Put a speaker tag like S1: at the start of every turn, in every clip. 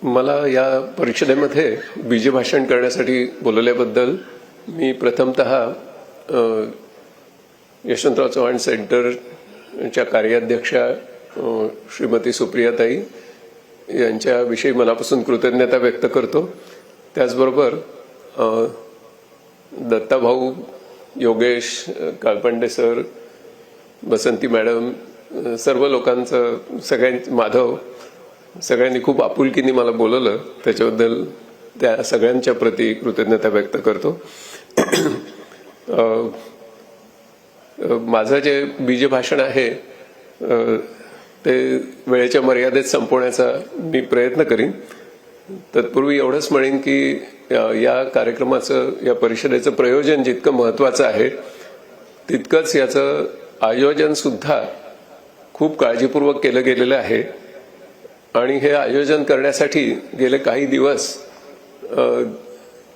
S1: मला या परिषदेमध्ये बीजभाषण करण्यासाठी बोलवल्याबद्दल मी प्रथमतः यशवंतराव चव्हाण सेंटरच्या कार्याध्यक्षा श्रीमती सुप्रियाताई यांच्याविषयी मनापासून कृतज्ञता व्यक्त करतो। त्याचबरोबर दत्ताभाऊ, योगेश, काळपंडे सर, बसंती मॅडम, सर्व लोकांचं, माधव, सगळ्यांनी खूप आपुलकीने मला बोलवलं, त्याच्याबद्दल त्या सगळ्यांच्या प्रती कृतज्ञता व्यक्त करतो। माझं जे बीजभाषण आहे ते वेळेच्या मर्यादेत संपवण्याचा मी प्रयत्न करीन। तत्पूर्वी एवढंच म्हणेन की या कार्यक्रमाचं, या परिषदेचं प्रयोजन जितकं महत्त्वाचं आहे तितकंच याचं आयोजन सुद्धा खूप काळजीपूर्वक केलं गेलेलं आहे। आणि हे आयोजन करण्यासाठी गेले काही दिवस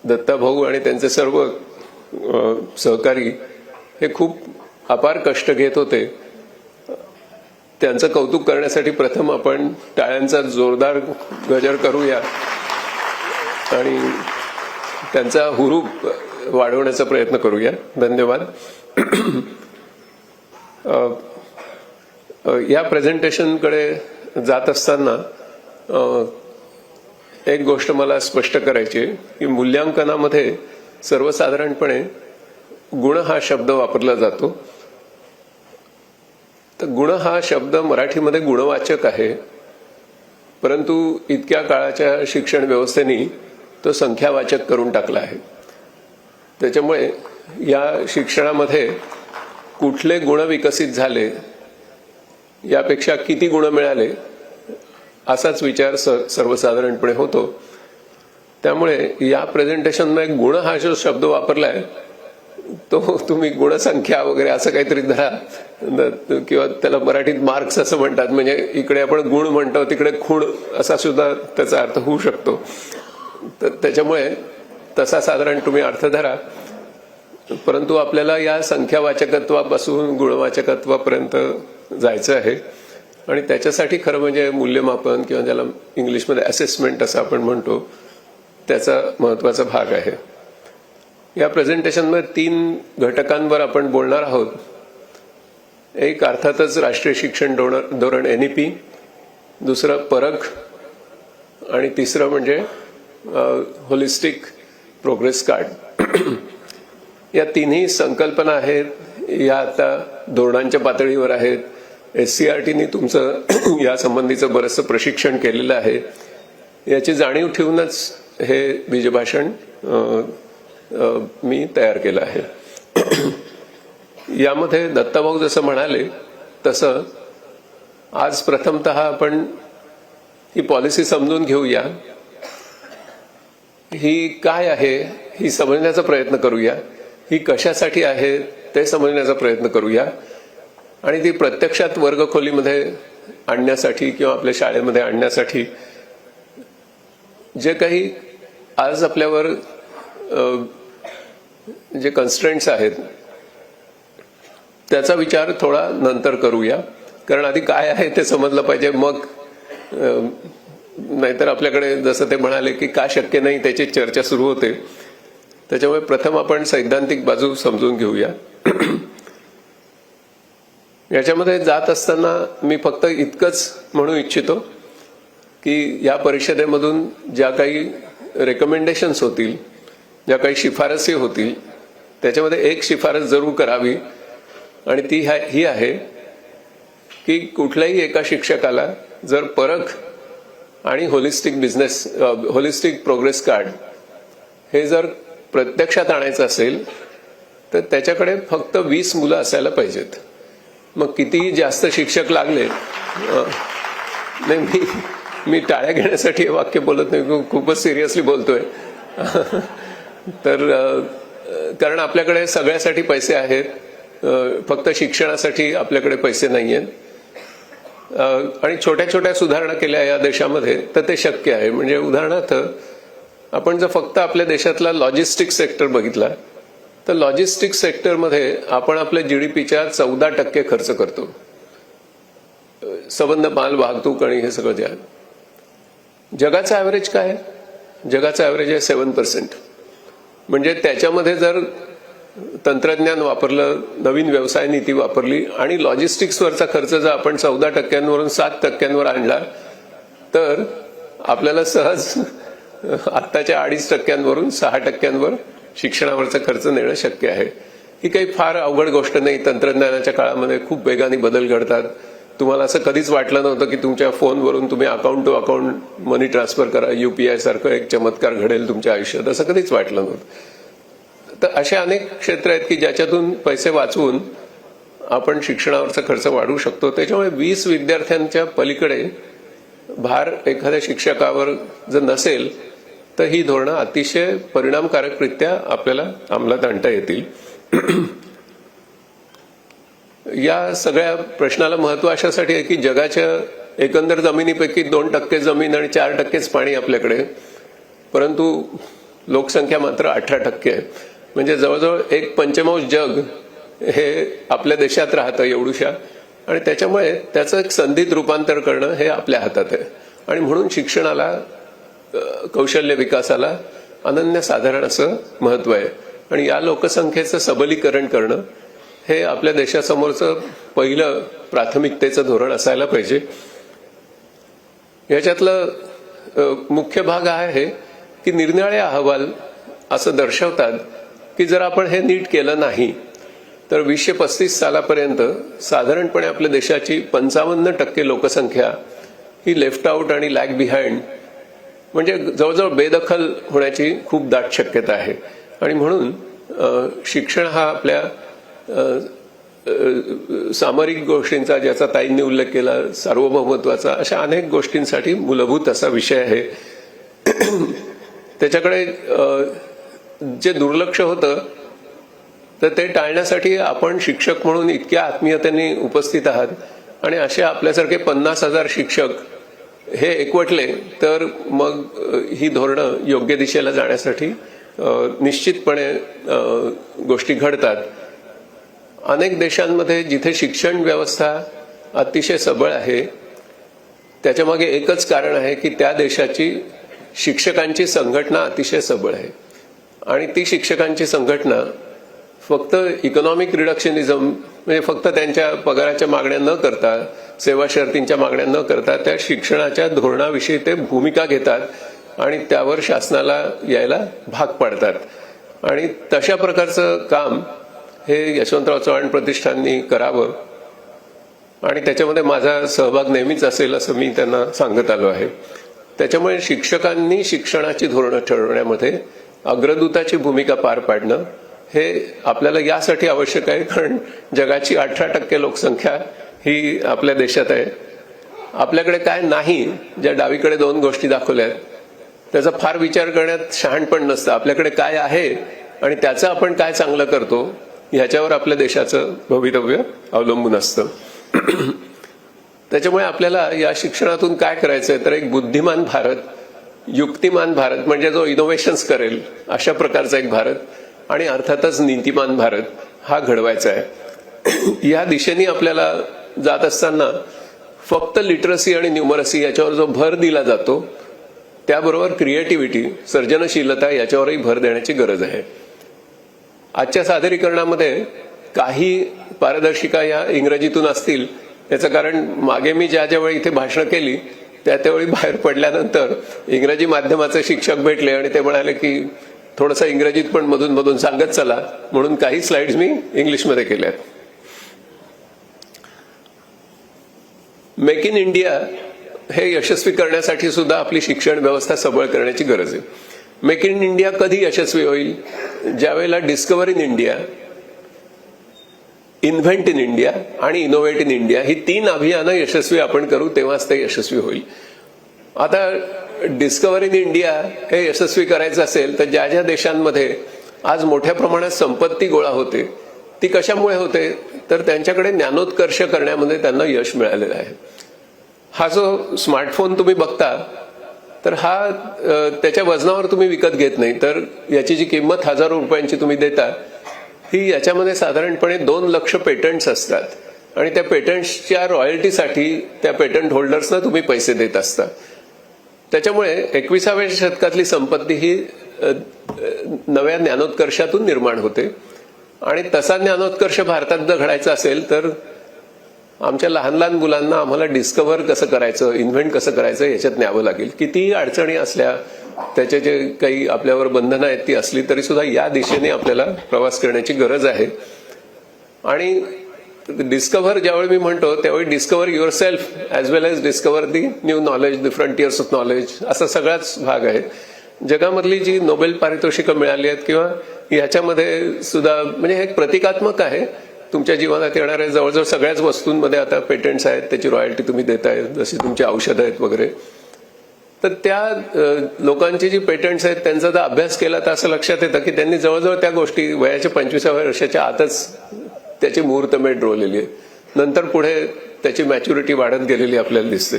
S1: दत्ताभाऊ आणि त्यांचे सर्व सहकारी हे खूप अपार कष्ट घेत होते। त्यांचं कौतुक करण्यासाठी प्रथम आपण टाळ्यांचा जोरदार गजर करूया आणि त्यांचा हुरूप वाढवण्याचा प्रयत्न करूया। धन्यवाद। या प्रेझेंटेशनकडे जात असताना एक गोष्ट मला स्पष्ट करायची आहे की मूल्यांकनामध्ये सर्वसाधारणपणे गुण हा शब्द वापरला जातो। तर गुण हा शब्द मराठीमध्ये गुणवाचक आहे, परंतु इतक्या काळाच्या शिक्षण व्यवस्थेने तो संख्यावाचक करून टाकला आहे। त्याच्यामुळे या शिक्षणामध्ये कुठले गुण विकसित झाले यापेक्षा किती गुण मिळाले असाच विचार सर्वसाधारणपणे होतो। त्यामुळे या प्रेझेंटेशनमध्ये गुण हा जो शब्द वापरलाय तो तुम्ही गुणसंख्या वगैरे असं काहीतरी धरा, किंवा त्याला मराठीत मार्क्स असं म्हणतात, म्हणजे इकडे आपण गुण म्हणतो तिकडे खूण असा सुद्धा त्याचा अर्थ होऊ शकतो। तर त्याच्यामुळे तसा साधारण तुम्ही अर्थ धरा, परंतु आपल्याला या संख्यावाचकत्वापासून गुणवाचकत्वापर्यंत जायचं आहे आणि त्याच्यासाठी खरं म्हणजे मूल्यमापन किंवा ज्याला इंग्लिशमध्ये असेसमेंट असं आपण म्हणतो त्याचा महत्त्वाचा भाग आहे। या प्रेझेंटेशनमध्ये 3 घटकांवर आपण बोलणार आहोत। एक अर्थातच राष्ट्रीय शिक्षण धोरण NEP, दुसरं परख आणि तिसरं म्हणजे होलिस्टिक प्रोग्रेस कार्ड। या तिन्ही संकल्पना आहेत, या आता धोरणांच्या पातळीवर आहेत। SCERTने तुमचं या संबंधीचं बरंचसं प्रशिक्षण केलेलं आहे। याची जाणीव ठेवूनच हे बीजभाषण मी तयार केलं आहे। यामध्ये दत्ताभाऊ जसं म्हणाले तसं आज प्रथमतः आपण ही पॉलिसी समजून घेऊया, ही काय आहे ही समजण्याचा प्रयत्न करूया, ही कशासाठी आहे ते समजण्याचा प्रयत्न करूया आणि ती प्रत्यक्षात वर्गखोलीमध्ये आणण्यासाठी किंवा आपल्या शाळेमध्ये आणण्यासाठी जे काही आज आपल्यावर जे कन्स्ट्रेंट्स आहेत त्याचा विचार थोडा नंतर करूया, कारण आधी काय आहे ते समजलं पाहिजे, मग नाहीतर आपल्याकडे जसं ते म्हणाले की का शक्य नाही त्याची चर्चा सुरू होते। त्याच्यामुळे प्रथम आपण सैद्धांतिक बाजू समजून घेऊया। याच्यामध्ये जात असताना मी फक्त इतकंच म्हणू इच्छितो की या परिषदेमधून ज्या काही रेकमेंडेशन्स होतील, ज्या काही शिफारसी होतील, त्याच्यामध्ये एक शिफारस जरूर करावी आणि ती ही आहे की कुठल्याही एका शिक्षकाला जर परख आणि होलिस्टिक प्रोग्रेस कार्ड हे जर प्रत्यक्षात आणायचं असेल तर त्याच्याकडे फक्त 20 मुलं असायला पाहिजेत। मग कितीही जास्त शिक्षक लागले, नाही मी टाळ्या घेण्यासाठी हे वाक्य बोलत नाही, खूपच सिरियसली बोलतोय। तर कारण आपल्याकडे सगळ्यासाठी पैसे आहेत, फक्त शिक्षणासाठी आपल्याकडे पैसे नाही आहेत। आणि छोट्या छोट्या सुधारणा केल्या या देशामध्ये तर ते शक्य आहे। म्हणजे उदाहरणार्थ आपण जर फक्त आपल्या देशातला लॉजिस्टिक सेक्टर बघितला तर लॉजिस्टिक सेक्टरमध्ये आपण आपल्या GDPच्या 14% खर्च करतो, संबंध माल वाहतूक आणि हे सगळं जे आहे। जगाचं ॲव्हरेज काय आहे? जगाचं ॲव्हरेज आहे 7%. म्हणजे त्याच्यामध्ये जर तंत्रज्ञान वापरलं, नवीन व्यवसाय नीती वापरली आणि लॉजिस्टिक्सवरचा खर्च जर आपण 14%वरून 7%वर आणला तर आपल्याला सहज आत्ताच्या 2.5%वरून 6%वर शिक्षणावरचा खर्च नेणं शक्य आहे. ही काही फार अवघड गोष्ट नाही. तंत्रज्ञानाच्या काळामध्ये खूप वेगाने बदल घडतात. तुम्हाला असं कधीच वाटलं नव्हतं की तुमच्या फोनवरून तुम्ही account to account money transfer करा, UPI सारखं एक चमत्कार घडेल तुमच्या आयुष्यात, असं कधीच वाटलं नव्हतं. तर अशा अनेक क्षेत्र आहेत की ज्याच्यातून पैसे वाचवून आपण शिक्षणावरचा खर्च वाढवू शकतो. त्याच्यामुळे 20 विद्यार्थ्यांच्या पलीकडे भार एखाद्या शिक्षकावर जर नसेल तर ही धोरणं अतिशय परिणामकारकरित्या आपल्याला अंमलात आणता येतील. या सगळ्या प्रश्नाला महत्व अशासाठी आहे की जगाच्या एकंदर जमिनीपैकी 2% जमीन आणि 4%च पाणी आपल्याकडे, परंतु लोकसंख्या मात्र 18% आहे. म्हणजे जवळजवळ 1/5 जग हे आपल्या देशात राहतं एवढूशा, आणि त्याच्यामुळे त्याचं एक संधीत रूपांतर करणं हे आपल्या हातात आहे. आणि म्हणून शिक्षणाला, कौशल्य विकासाला अनन्यसाधारण असं महत्व आहे. आणि या लोकसंख्येचं सबलीकरण करणं हे आपल्या देशासमोरचं पहिलं प्राथमिकतेचं धोरण असायला पाहिजे. याच्यातलं मुख्य भाग आहे की निरनिराळे अहवाल असं दर्शवतात की जर आपण हे नीट केलं नाही तर 2035 सालापर्यंत साधारणपणे आपल्या देशाची 55% लोकसंख्या ही लेफ्ट आउट आणि लॅग बिहाइंड, म्हणजे जवळजवळ बेदखल होण्याची खूप दाट शक्यता आहे. आणि म्हणून शिक्षण हा आपल्या सामरिक गोष्टींचा, ज्याचा ताईंनी उल्लेख केला, सार्वभौमत्वाचा, अशा अनेक गोष्टींसाठी मूलभूत असा विषय आहे. त्याच्याकडे जे दुर्लक्ष होतं तर ते टाळण्यासाठी आपण शिक्षक म्हणून इतक्या आत्मीयतेने उपस्थित आहात, आणि असे आपल्यासारखे 50,000 शिक्षक हे एकवटले तर मग ही धोरणं योग्य दिशेला जाण्यासाठी निश्चितपणे गोष्टी घडतात. अनेक देशांमध्ये जिथे शिक्षण व्यवस्था अतिशय सबळ आहे त्याच्यामागे एकच कारण आहे की त्या देशाची शिक्षकांची संघटना अतिशय सबळ आहे. आणि ती शिक्षकांची संघटना फक्त इकॉनॉमिक रिडक्शनिझम, म्हणजे फक्त त्यांच्या पगाराच्या मागण्या न करता, सेवा शर्तींच्या मागण्या न करता त्या शिक्षणाच्या धोरणाविषयी ते भूमिका घेतात आणि त्यावर शासनाला यायला भाग पाडतात. आणि तशा प्रकारचं काम हे यशवंतराव चव्हाण प्रतिष्ठाननी करावं, आणि त्याच्यामध्ये माझा सहभाग नेहमीच असेल असं मी त्यांना सांगत आलो आहे. त्याच्यामुळे शिक्षकांनी शिक्षणाची धोरणं ठरवण्यामध्ये अग्रदूताची भूमिका पार पाडणं हे आपल्याला यासाठी आवश्यक आहे कारण जगाची 18% लोकसंख्या ही आपल्या देशात आहे. आपल्याकडे काय नाही, ज्या डावीकडे 2 गोष्टी दाखवल्यात त्याचा फार विचार करण्यात शहाणपण नसतं. आपल्याकडे काय आहे आणि त्याचं आपण काय चांगलं करतो ह्याच्यावर आपल्या देशाचं भवितव्य अवलंबून असतं. त्याच्यामुळे आपल्याला या शिक्षणातून काय करायचंय तर एक बुद्धिमान भारत, युक्तिमान भारत, म्हणजे जो इनोव्हेशन्स करेल अशा प्रकारचा एक भारत, आणि अर्थातच नीतिमान भारत हा घडवायचा आहे. या दिशेने आपल्याला जात असताना फक्त लिटरसी आणि न्यूमरसी याच्यावर जो भर दिला जातो त्याबरोबर क्रिएटिव्हिटी, सर्जनशीलता याच्यावरही भर देण्याची गरज आहे. आजच्या सादरीकरणामध्ये काही पारदर्शिका या इंग्रजीतून असतील. याचं कारण मागे मी ज्या वेळी इथे भाषणं केली त्यावेळी बाहेर पडल्यानंतर इंग्रजी माध्यमाचे शिक्षक भेटले आणि ते म्हणाले की थोडंसं इंग्रजीत पण मधून मधून सांगत चला, म्हणून काही स्लाइड्स मी इंग्लिशमध्ये केल्यात. मेक इन इंडिया हे यशस्वी करण्यासाठी सुद्धा आपली शिक्षण व्यवस्था सबळ करण्याची गरज आहे. मेक इन इंडिया कधी यशस्वी होईल? ज्यावेळेला discover in India, invent in India आणि इनोव्हेट इन इंडिया ही 3 अभियानं यशस्वी आपण करू, तेव्हाच ते यशस्वी होईल. आता डिस्कव्हर इन इंडिया हे यशस्वी करायचं असेल तर ज्या ज्या देशांमध्ये आज मोठ्या प्रमाणात संपत्ती गोळा होते ती कशामुळे होते तर त्यांच्याकडे ज्ञानोत्कर्ष करण्यामध्ये त्यांना यश मिळालेलं आहे. हा जो स्मार्टफोन तुम्ही बघता तर हा त्याच्या वजनावर तुम्ही विकत घेत नाही, तर याची जी किंमत हजारो रुपयांची तुम्ही देता ही याच्यामध्ये साधारणपणे 2 लाख पेटंट्स असतात आणि त्या पेटंट्सच्या रॉयल्टीसाठी त्या पेटंट होल्डर्सना तुम्ही पैसे देत असता. त्याच्यामुळे 21व्या शतकातली संपत्ती ही नव्या ज्ञानोत्कर्षातून निर्माण होते आणि तसा ज्ञानोत्कर्ष भारतात जर घडायचा असेल तर आमच्या लहान लहान मुलांना आम्हाला डिस्कव्हर कसं करायचं, इन्व्हेंट कसं करायचं याच्यात न्यावं लागेल. कितीही अडचणी असल्या, त्याचे जे काही आपल्यावर बंधनं आहेत ती असली तरी सुद्धा या दिशेने आपल्याला प्रवास करण्याची गरज आहे. आणि डिस्कव्हर ज्यावेळी मी म्हणतो त्यावेळी discover yourself as well as discover the new knowledge, the frontiers of knowledge, असा सगळाच भाग आहे. जगामधली जी नोबेल पारितोषिकं मिळाली आहेत किंवा ह्याच्यामध्ये सुद्धा म्हणजे हे एक प्रतिकात्मक आहे. तुमच्या जीवनात येणाऱ्या जवळजवळ सगळ्याच वस्तूंमध्ये आता पेटंट्स आहेत, त्याची रॉयल्टी तुम्ही देताय, जशी तुमची औषधं आहेत वगैरे. तर त्या लोकांची जी पेटंट्स आहेत त्यांचा जर अभ्यास केला तर असं लक्षात येतं की त्यांनी जवळजवळ त्या गोष्टी वयाच्या 25व्या वर्षाच्या आतच त्याची मुहूर्तमेढ रोवलेली आहे. नंतर पुढे त्याची मॅच्युरिटी वाढत गेलेली आपल्याला दिसते.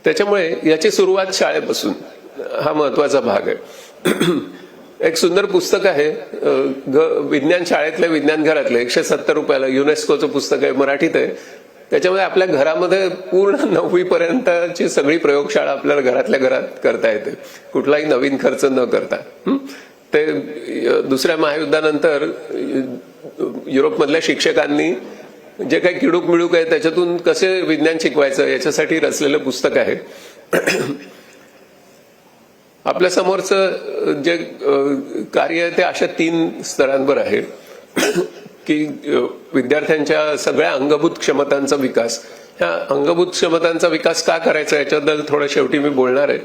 S1: त्याच्यामुळे याची सुरुवात शाळेपासून हा महत्वाचा भाग आहे. एक सुंदर पुस्तक आहे विज्ञान शाळेतले विज्ञान घरातले, 170 रुपयाला, युनेस्कोचं पुस्तक आहे, मराठीत आहे. त्याच्यामध्ये आपल्या घरामध्ये पूर्ण 9वी पर्यंतची सगळी प्रयोगशाळा आपल्याला घरातल्या घरात करता येते, कुठलाही नवीन खर्च न करता. ते दुसऱ्या महायुद्धानंतर युरोपमधल्या शिक्षकांनी जे काही किडूक मिळूक आहे त्याच्यातून कसे विज्ञान शिकवायचं याच्यासाठी रचलेलं पुस्तक आहे. आपल्या समोरचं जे कार्य आहे ते अशा 3 स्तरांवर आहे की विद्यार्थ्यांच्या सगळ्या अंगभूत क्षमतांचा विकास. ह्या अंगभूत क्षमतांचा विकास का करायचा याच्याबद्दल थोडं शेवटी मी बोलणार आहे.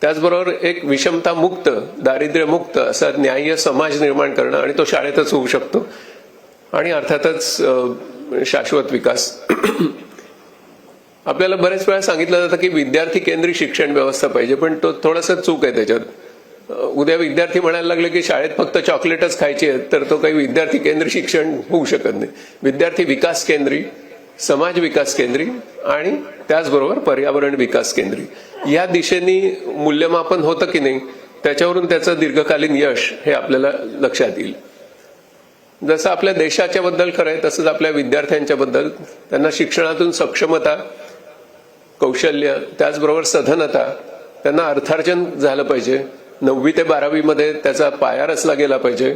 S1: त्याचबरोबर एक विषमता मुक्त, दारिद्र्य मुक्त असा न्याय्य समाज निर्माण करणं, आणि तो शाळेतच होऊ शकतो. आणि अर्थातच शाश्वत विकास. आपल्याला बरेच वेळा सांगितलं जातं की विद्यार्थी केंद्रित शिक्षण व्यवस्था पाहिजे, पण तो थोडासा चूक आहे त्याच्यात. उद्या विद्यार्थी म्हणायला लागले की शाळेत फक्त चॉकलेटच खायची आहेत तर तो काही विद्यार्थी केंद्रित शिक्षण होऊ शकत नाही. विद्यार्थी विकास केंद्री, समाज विकास केंद्री आणि त्याचबरोबर पर्यावरण विकास केंद्री या दिशेने मूल्यमापन होतं की नाही त्याच्यावरून त्याचं दीर्घकालीन यश हे आपल्याला लक्षात येईल. जसं आपल्या देशाच्या बद्दल खरं आहे तसंच आपल्या विद्यार्थ्यांच्या बद्दल त्यांना शिक्षणातून सक्षमता, कौशल्य, त्याचबरोबर सधनता, त्यांना अर्थार्जन झालं पाहिजे. 9वी ते 12वी मध्ये त्याचा पाया रचला गेला पाहिजे.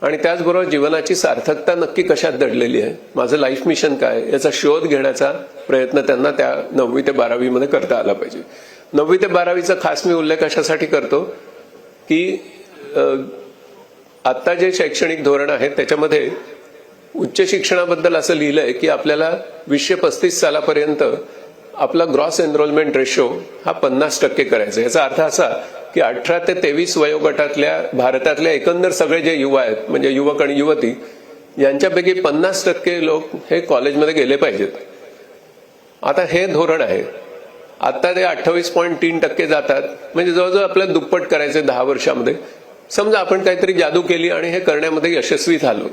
S1: आणि त्याचबरोबर जीवनाची सार्थकता नक्की कशात दडलेली आहे, माझं लाईफ मिशन काय, याचा शोध घेण्याचा प्रयत्न त्यांना त्या 9वी ते 12वी मध्ये करता आला पाहिजे. 9वी ते 12वीचा खास मी उल्लेख कशासाठी करतो की आता जे शैक्षणिक धोरण आहे त्याच्यामध्ये उच्च शिक्षणाबद्दल असं लिहिलंय की आपल्याला 2035 सालापर्यंत आपला ग्रॉस एनरोलमेंट रेशो हा 50% करायचा. याचा अर्थ असा की 18 ते 23 वयोगटातल्या भारतातल्या एकंदर सगळे जे युवा आहेत, म्हणजे युवक आणि युवती, यांच्यापैकी 50% लोक हे कॉलेजमध्ये गेले पाहिजेत. आता हे धोरण आहे. आता ते 28.3% जातात, म्हणजे जवळजवळ आपल्याला दुप्पट करायचे 10 वर्षामध्ये. समजा आपण काहीतरी जादू केली आणि हे करण्यामध्ये यशस्वी झालो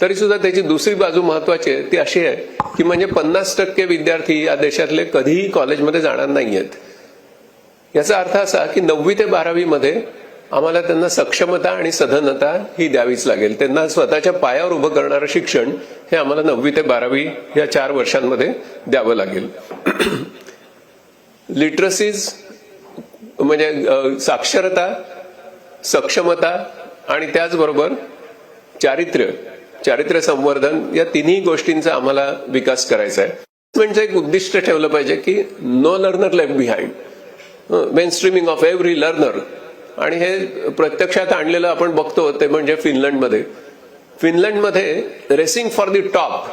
S1: तरी सुद्धा त्याची दुसरी बाजू महत्वाची आहे, ती अशी आहे की म्हणजे 50% विद्यार्थी या देशातले कधीही कॉलेजमध्ये जाणार नाहीयेत. याचा अर्थ असा की 9वी ते 12वी मध्ये आम्हाला त्यांना सक्षमता आणि सधनता ही द्यावीच लागेल. त्यांना स्वतःच्या पायावर उभं करणारं शिक्षण हे आम्हाला 9वी ते 12वी या 4 वर्षांमध्ये द्यावं लागेल. लिटरसीज म्हणजे साक्षरता, सक्षमता आणि त्याचबरोबर चारित्र्य संवर्धन या तिन्ही गोष्टींचा आम्हाला विकास करायचा आहे. म्हणजे एक उद्दिष्ट ठेवलं पाहिजे की no learner left behind, mainstreaming of every learner. आणि हे प्रत्यक्षात आणलेलं आपण बघतो ते म्हणजे फिनलंडमध्ये रेसिंग फॉर द टॉप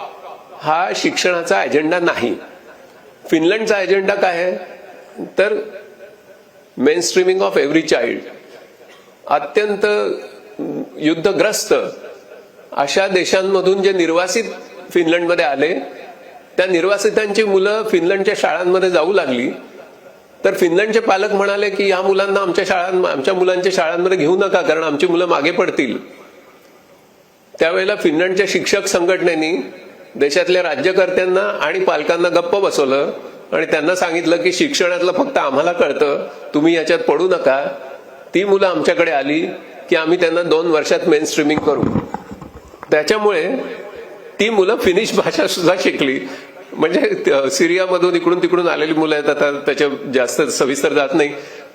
S1: हा शिक्षणाचा अजेंडा नाही. फिनलंडचा अजेंडा काय आहे तर mainstreaming of every child. अत्यंत युद्धग्रस्त अशा देशांमधून जे निर्वासित फिनलंडमध्ये आले त्या निर्वासितांची मुलं फिनलंडच्या शाळांमध्ये जाऊ लागली तर फिनलंडचे पालक म्हणाले की या मुलांना आमच्या मुलांच्या शाळांमध्ये घेऊ नका कारण आमची मुलं मागे पडतील. त्यावेळेला फिनलंडच्या शिक्षक संघटनेनी देशातल्या राज्यकर्त्यांना आणि पालकांना गप्प बसवलं आणि त्यांना सांगितलं की शिक्षणातलं फक्त आम्हाला कळतं, तुम्ही याच्यात पडू नका. ती मुलं आमच्याकडे आली की आम्ही त्यांना 2 वर्षात मेन स्ट्रीमिंग करू. त्याच्यामुळे ती मुलं फिनिश भाषा सुद्धा शिकली म्हणजे सिरियामधून इकडून तिकडून आलेली मुलं आहेत, आता त्याच्या जास्त सविस्तर जात नाही,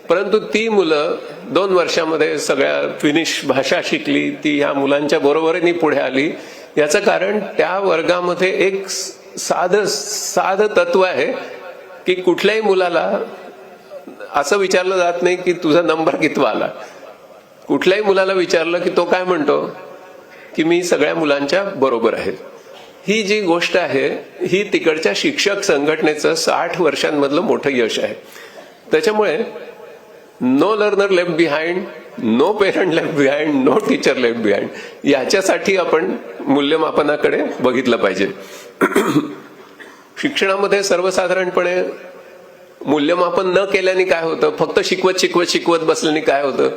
S1: परंतु ती मुलं 2 वर्षामध्ये सगळ्या फिनिश भाषा शिकली, ती ह्या मुलांच्या बरोबरीने पुढे आली. याचं कारण त्या वर्गामध्ये एक साधं तत्व आहे की कुठल्याही मुलाला असं विचारलं जात नाही की तुझा नंबर कितवा आला. कुठल्याही मुलाला विचारलं की तो काय म्हणतो की मी सगळ्या मुलांच्या बरोबर आहे. ही जी गोष्ट आहे ही तिकडच्या शिक्षक संघटनेचं 60 वर्षांमधलं मोठं यश आहे. त्याच्यामुळे no learner left behind, no parent left behind, no teacher left behind, याच्यासाठी आपण मूल्यमापनाकडे बघितलं पाहिजे. शिक्षणामध्ये सर्वसाधारणपणे मूल्यमापन न केल्याने काय होतं, फक्त शिकवत बसल्याने काय होतं,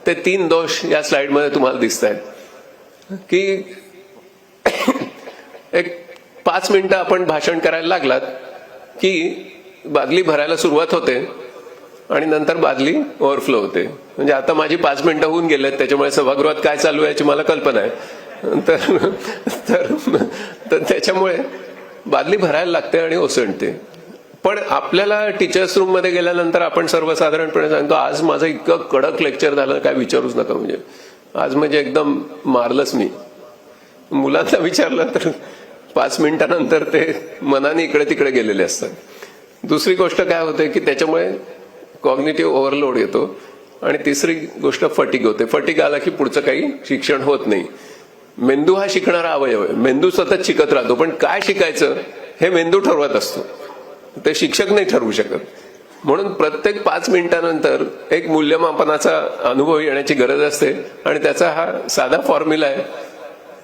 S1: ते 3 दोष या स्लाइडमध्ये तुम्हाला दिसत आहेत की एक 5 मिनिटं आपण भाषण करायला लागलात की बादली भरायला सुरुवात होते आणि नंतर बादली ओव्हरफ्लो होते. म्हणजे आता माझी 5 मिनिटं होऊन गेलेत, त्याच्यामुळे सभागृहात काय चालू आहे याची मला कल्पना आहे. तर त्याच्यामुळे बादली भरायला लागते आणि ओसंडते. पण आपल्याला टीचर्स रूम मध्ये गेल्यानंतर आपण सर्वसाधारणपणे सांगतो आज माझं इतकं कडक लेक्चर झालं काय विचारूच नका, म्हणजे आज म्हणजे एकदम मारलंच मी. मुलांना विचारलं तर 5 मिनिटानंतर ते मनाने इकडे तिकडे गेलेले असतात. दुसरी गोष्ट काय होते की त्याच्यामुळे कॉग्निटिव्ह ओव्हरलोड येतो. आणि तिसरी गोष्ट फटीग होते. फटीग आला की पुढचं काही शिक्षण होत नाही. मेंदू हा शिकणारा अवयव आहे. मेंदू सतत शिकत राहतो, पण काय शिकायचं हे मेंदू ठरवत असतो, ते शिक्षक नाही ठरवू शकत. म्हणून प्रत्येक 5 मिनिटानंतर एक मूल्यमापनाचा अनुभव येण्याची गरज असते. आणि त्याचा हा साधा फॉर्म्युला आहे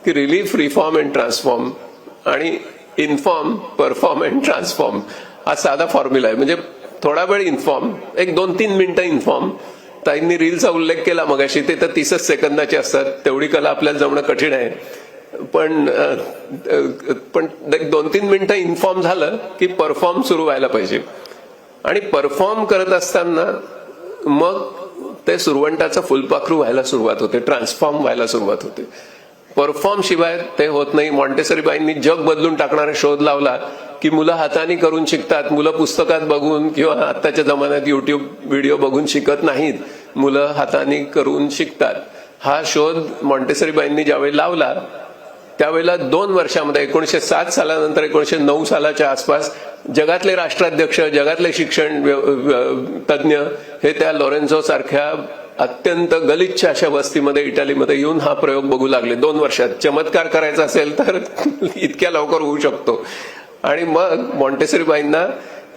S1: की रिलीफ, रिफॉर्म अँड ट्रान्सफॉर्म आणि इन्फॉर्म, परफॉर्म अँड ट्रान्सफॉर्म हा साधा फॉर्म्युला आहे. म्हणजे थोडा वेळ इन्फॉर्म, एक 2-3 मिनिटं इन्फॉर्म. ताईंनी रीलचा उल्लेख केला मगाशी, ते तर 30 सेकंदाचे असतात. तेवढी कला आपल्याला जमणं कठीण आहे. पण 2-3 मिनिटं इन्फॉर्म झालं की परफॉर्म सुरू व्हायला पाहिजे. आणि परफॉर्म करत असताना मग ते सुरवंटाचं फुलपाखरू व्हायला सुरुवात होते, ट्रान्सफॉर्म व्हायला सुरुवात होते. परफॉर्म शिवाय ते होत नाही. मॉन्टेसरी बाईंनी जग बदलून टाकणारा शोध लावला की मुलं हाताने करून शिकतात, मुलं पुस्तकात बघून किंवा आत्ताच्या जमान्यात युट्यूब व्हिडिओ बघून शिकत नाहीत, मुलं हाताने करून शिकतात. हा शोध मॉन्टेसरी बाईंनी ज्यावेळी लावला त्यावेळेला 2 वर्षामध्ये 1907 सालानंतर 1909 सालाच्या आसपास जगातले राष्ट्राध्यक्ष, जगातले शिक्षण तज्ञ हे त्या लॉरेन्झो सारख्या अत्यंत गलिच्छ अशा वस्तीमध्ये इटालीमध्ये येऊन हा प्रयोग बघू लागले. 2 वर्षात चमत्कार करायचा असेल तर इतक्या लवकर होऊ शकतो. आणि मग मॉन्टेसरी बाईंना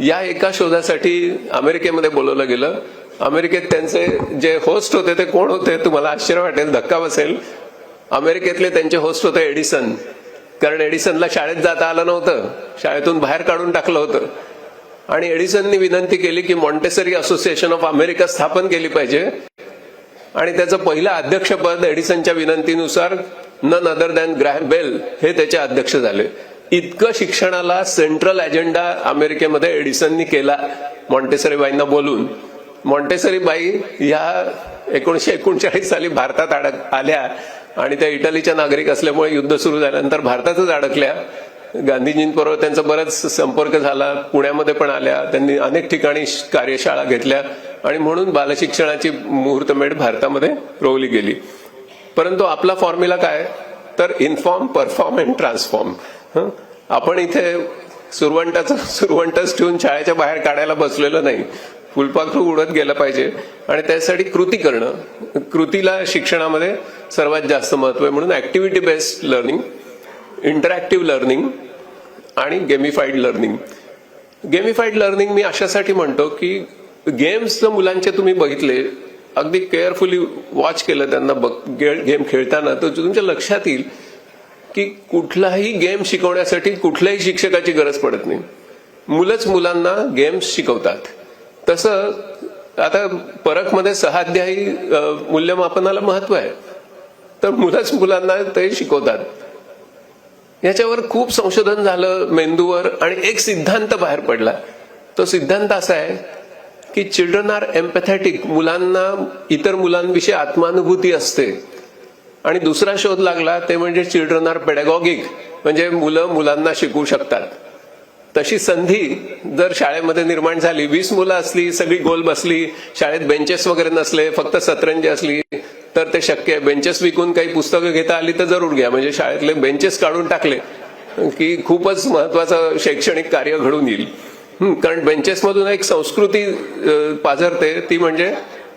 S1: या एका शोधासाठी अमेरिकेमध्ये बोलवलं गेलं. अमेरिकेत त्यांचे जे होस्ट होते ते कोण होते तुम्हाला आश्चर्य वाटेल, धक्का बसेल. अमेरिकेतले त्यांचे होस्ट होते एडिसन. कारण एडिसनला शाळेत जाता आलं नव्हतं, शाळेतून बाहेर काढून टाकलं होतं. आणि एडिसननी विनंती केली की मॉन्टेसरी असोसिएशन ऑफ अमेरिका स्थापन केली पाहिजे. आणि त्याचं पहिलं अध्यक्षपद एडिसनच्या विनंतीनुसार none other than Graham Bell हे त्याचे अध्यक्ष झाले. इतकं शिक्षणाला सेंट्रल अजेंडा अमेरिकेमध्ये एडिसननी केला मॉन्टेसरी बाईंना बोलून. मॉन्टेसरी बाई या 1939 साली भारतात आल्या आणि त्या इटलीच्या नागरिक असल्यामुळे युद्ध सुरू झाल्यानंतर भारतातच अडकल्या. गांधीजींबरोबर त्यांचा बराच संपर्क झाला, पुण्यामध्ये पण आल्या, त्यांनी अनेक ठिकाणी कार्यशाळा घेतल्या आणि म्हणून बालशिक्षणाची मुहूर्तमेढ भारतामध्ये रोवली गेली. परंतु आपला फॉर्म्युला काय तर इन्फॉर्म, परफॉर्म अँड ट्रान्सफॉर्म. आपण इथे सुरवंटच ठेवून शाळेच्या बाहेर काढायला बसलेलं नाही. फुलपाखरू उडत गेलं पाहिजे आणि त्यासाठी कृती करणं, कृतीला शिक्षणामध्ये सर्वात जास्त महत्व आहे. म्हणून activity based learning, interactive learning आणि गेमिफाईड लर्निंग. गेमिफाईड लर्निंग मी अशासाठी म्हणतो की गेम्स जर मुलांचे तुम्ही बघितले, अगदी केअरफुली वॉच केलं त्यांना गेम खेळताना, तर तुमच्या लक्षात येईल की कुठलाही गेम शिकवण्यासाठी कुठल्याही शिक्षकाची गरज पडत नाही. मुलंच मुलांना गेम्स शिकवतात. तसं आता परखमध्ये 6 अध्यायी मूल्यमापनाला महत्व आहे, तर मुलंच मुलांना ते शिकवतात. याच्यावर खूप संशोधन झालं मेंदूवर आणि एक सिद्धांत बाहेर पडला. तो सिद्धांत असा आहे की चिल्ड्रन आर एम्पॅथेटिक, मुलांना इतर मुलांविषयी आत्मानुभूती असते. आणि दुसरा शोध लागला ते म्हणजे चिल्ड्रन आर पेडॅगॉगिक, म्हणजे मुलं मुलांना शिकवू शकतात. तशी संधी जर शाळेमध्ये निर्माण झाली, 20 मुलं असली, सगळी गोल बसली, शाळेत बेंचेस वगैरे नसले, फक्त सतरंजी असली तर ते शक्य आहे. बेंचेस विकून काही पुस्तकं घेता आली तर जरूर घ्या. म्हणजे शाळेतले बेंचेस काढून टाकले की खूपच महत्वाचं शैक्षणिक कार्य घडून येईल. कारण बेंचेसमधून एक संस्कृती पाझरते, ती म्हणजे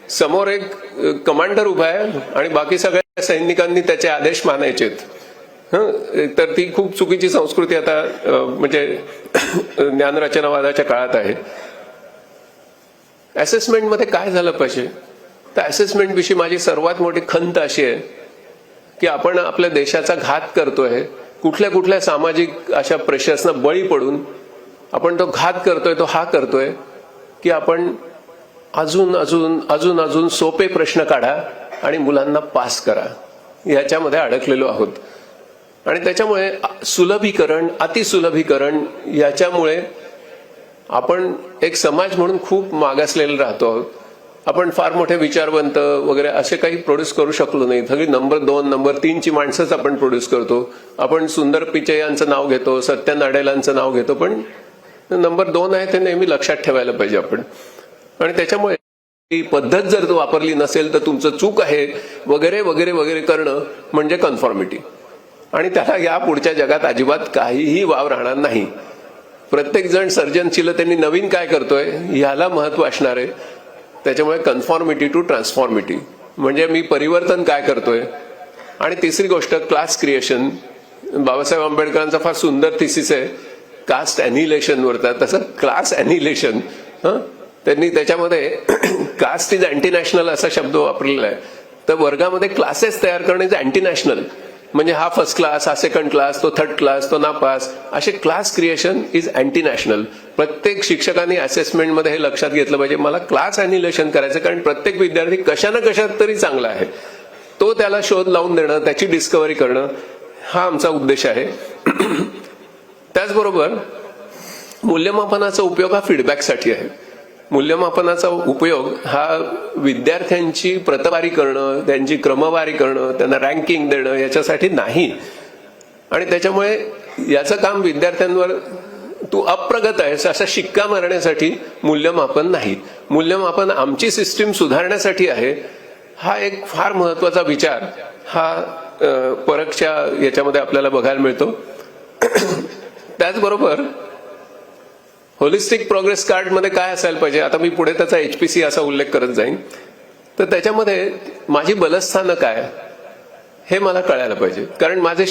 S1: समोर एक कमांडर उभा आहे आणि बाकी सगळ्या सैनिकांनी त्याचे आदेश मानायचेत. तर ती खूप चुकीची संस्कृती आता म्हणजे ज्ञानरचनावादाच्या काळात आहे. असेसमेंटमध्ये काय झालं पाहिजे, तर असेसमेंट विषयी माझी सर्वात मोठी खंत अशी आहे की आपण आपल्या देशाचा घात करतोय. कुठल्या कुठल्या सामाजिक अशा प्रेशर्सना बळी पडून आपण तो घात करतोय, तो हा करतोय की आपण अजून अजून अजून अजून सोपे प्रश्न काढा आणि मुलांना पास करा, ह्याच्यामध्ये अडकलेलो आहोत. आणि त्याच्यामुळे सुलभीकरण, अतिसुलभीकरण याच्यामुळे आपण एक समाज म्हणून खूप मागासलेले राहतो आहोत. आपण फार मोठे विचारवंत वगैरे असे काही प्रोड्यूस करू शकलो नाही. सगळी नंबर 2, नंबर 3ची माणसंच आपण प्रोड्यूस करतो. आपण सुंदर पिचै यांचं नाव घेतो, सत्य नाडेलांचं नाव घेतो, पण नंबर 2 आहे ते नेहमी लक्षात ठेवायला पाहिजे आपण. आणि त्याच्यामुळे ही पद्धत जर वापरली नसेल तर तुमचं चूक आहे वगैरे वगैरे वगैरे करणं म्हणजे कन्फॉर्मिटी. आणि त्याला या पुढच्या जगात अजिबात काहीही वाव राहणार नाही. प्रत्येक जण सर्जनशीलतेने नवीन काय करतोय ह्याला महत्व असणार आहे. त्याच्यामुळे कन्फॉर्मिटी टू ट्रान्सफॉर्मिटी म्हणजे मी परिवर्तन काय करतोय. आणि तिसरी गोष्ट क्लास क्रिएशन. बाबासाहेब आंबेडकरांचा फार सुंदर थिसिस आहे कास्ट अॅनिलेशनवरचा. तसं क्लास अॅनिलेशन त्यांनी त्याच्यामध्ये कास्ट इज अँटी नॅशनल असा शब्द वापरलेला आहे. तर वर्गामध्ये क्लासेस तयार करणे इज अँटी नॅशनल. म्हणजे हा फर्स्ट क्लास, हा सेकंड क्लास, तो थर्ड क्लास, तो नापास, असे class creation is anti national. प्रत्येक शिक्षकांनी असेसमेंटमध्ये हे लक्षात घेतलं पाहिजे, मला क्लास अॅनिलेशन करायचं. कारण प्रत्येक विद्यार्थी कशा ना कशात तरी चांगला आहे, तो त्याला शोध लावून देणं, त्याची डिस्कव्हरी करणं हा आमचा उद्देश आहे. त्याचबरोबर मूल्यमापनाचा उपयोग हा फीडबॅकसाठी आहे. मूल्यमापनाचा उपयोग हा विद्यार्थ्यांची प्रतवारी करणं, त्यांची क्रमवारी करणं, त्यांना रँकिंग देणं याच्यासाठी नाही. आणि त्याच्यामुळे याचं काम विद्यार्थ्यांवर तू अप्रगत आहेस असा शिक्का मारण्यासाठी मूल्यमापन नाही. मूल्यमापन आमची सिस्टीम सुधारण्यासाठी आहे. हा एक फार महत्वाचा विचार हा परखच्या याच्यामध्ये आपल्याला बघायला मिळतो. त्याचबरोबर होलिस्टिक प्रोग्रेस कार्डमध्ये काय असायला पाहिजे, आता मी पुढे त्याचा HPC असा उल्लेख करत जाईन. तर त्याच्यामध्ये माझी बलस्थानं काय हे मला कळायला पाहिजे. कारण माझे